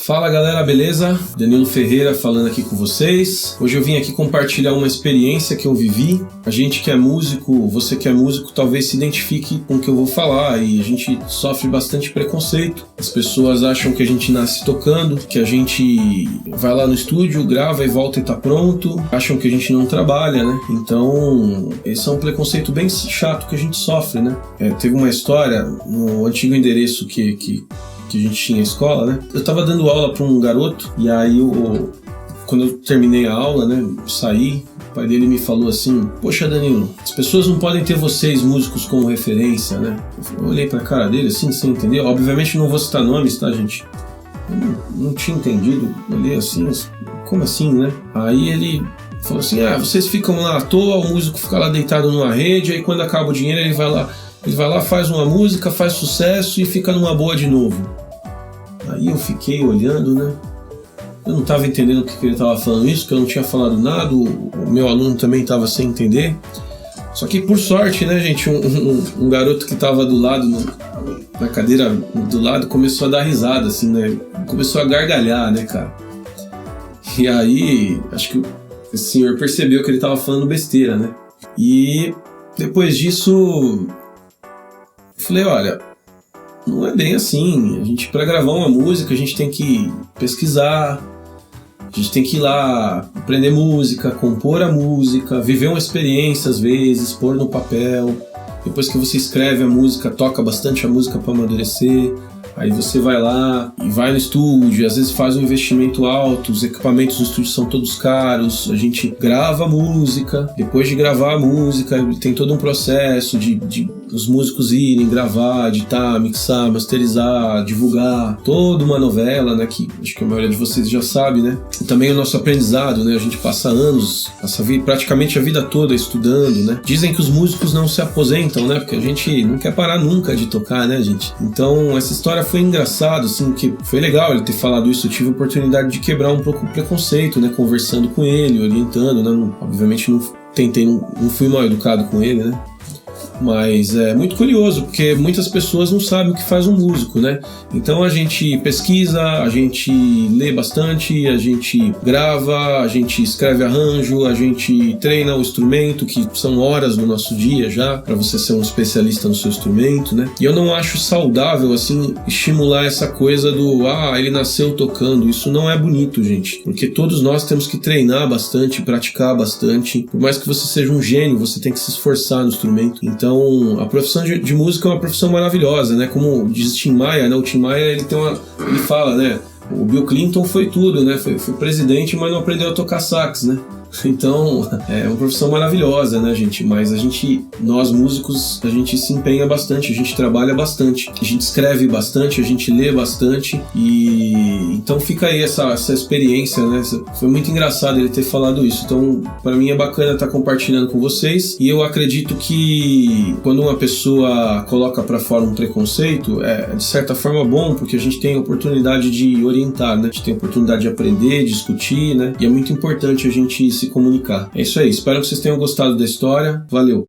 Fala galera, beleza? Danilo Ferreira falando aqui com vocês. Hoje eu vim aqui compartilhar uma experiência que eu vivi. A gente que é músico, você que é músico, talvez se identifique com o que eu vou falar, e a gente sofre bastante preconceito. As pessoas acham que a gente nasce tocando, que a gente vai lá no estúdio, grava e volta e tá pronto. Acham que a gente não trabalha, né? Então, esse é um preconceito bem chato que a gente sofre, né? Teve uma história no antigo endereço que a gente tinha escola, né? Eu tava dando aula para um garoto, e aí quando eu terminei a aula, né, saí, o pai dele me falou assim: poxa Danilo, as pessoas não podem ter vocês músicos como referência, né? Eu olhei pra cara dele assim, sem entender. Obviamente não vou citar nomes, tá, gente? Eu não tinha entendido. Olhei assim, como assim, né? Aí ele falou assim: vocês ficam lá à toa, o músico fica lá deitado numa rede, aí quando acaba o dinheiro ele vai lá, faz uma música, faz sucesso e fica numa boa de novo. Aí eu fiquei olhando, né? Eu não estava entendendo porque ele estava falando isso, que eu não tinha falado nada, o meu aluno também estava sem entender. Só que por sorte, né, gente, um garoto que estava do lado, na cadeira do lado, começou a dar risada, assim, né? Começou a gargalhar, né, cara? E aí, acho que esse senhor percebeu que ele estava falando besteira, né? E depois disso, eu falei: olha, não é bem assim. A gente, para gravar uma música, a gente tem que pesquisar, a gente tem que ir lá aprender música, compor a música, viver uma experiência às vezes, pôr no papel. Depois que você escreve a música, toca bastante a música para amadurecer. Aí você vai lá e vai no estúdio, às vezes faz um investimento alto, os equipamentos do estúdio são todos caros, a gente grava a música, depois de gravar a música tem todo um processo de os músicos irem gravar, editar, mixar, masterizar, divulgar, toda uma novela, né, que acho que a maioria de vocês já sabe, né? E também o nosso aprendizado, né? A gente passa anos, praticamente a vida toda estudando, né? Dizem que os músicos não se aposentam, né? Porque a gente não quer parar nunca de tocar, né, gente? Então essa história foi engraçado, assim, que foi legal ele ter falado isso. Eu tive a oportunidade de quebrar um pouco o preconceito, né? Conversando com ele, orientando, né? Obviamente não fui mal educado com ele, né? Mas é muito curioso, porque muitas pessoas não sabem o que faz um músico, né? Então a gente pesquisa, a gente lê bastante, a gente grava, a gente escreve arranjo, a gente treina o instrumento, que são horas do nosso dia já, para você ser um especialista no seu instrumento, né? E eu não acho saudável, assim, estimular essa coisa do ele nasceu tocando. Isso não é bonito, gente, porque todos nós temos que treinar bastante, praticar bastante. Por mais que você seja um gênio, você tem que se esforçar no instrumento. Então a profissão de música é uma profissão maravilhosa, né? Como diz Tim Maia, né? O Tim Maia, ele fala, né? O Bill Clinton foi tudo, né? Foi presidente, mas não aprendeu a tocar sax, né? Então, é uma profissão maravilhosa, né, gente? Mas nós músicos, a gente se empenha bastante, a gente trabalha bastante, a gente escreve bastante, a gente lê bastante, e então fica aí essa experiência, né? Foi muito engraçado ele ter falado isso. Então, para mim é bacana estar compartilhando com vocês, e eu acredito que quando uma pessoa coloca para fora um preconceito, é de certa forma bom, porque a gente tem a oportunidade de orientar, né? A gente tem a oportunidade de aprender, discutir, né? E é muito importante a gente se comunicar. É isso aí, espero que vocês tenham gostado da história. Valeu!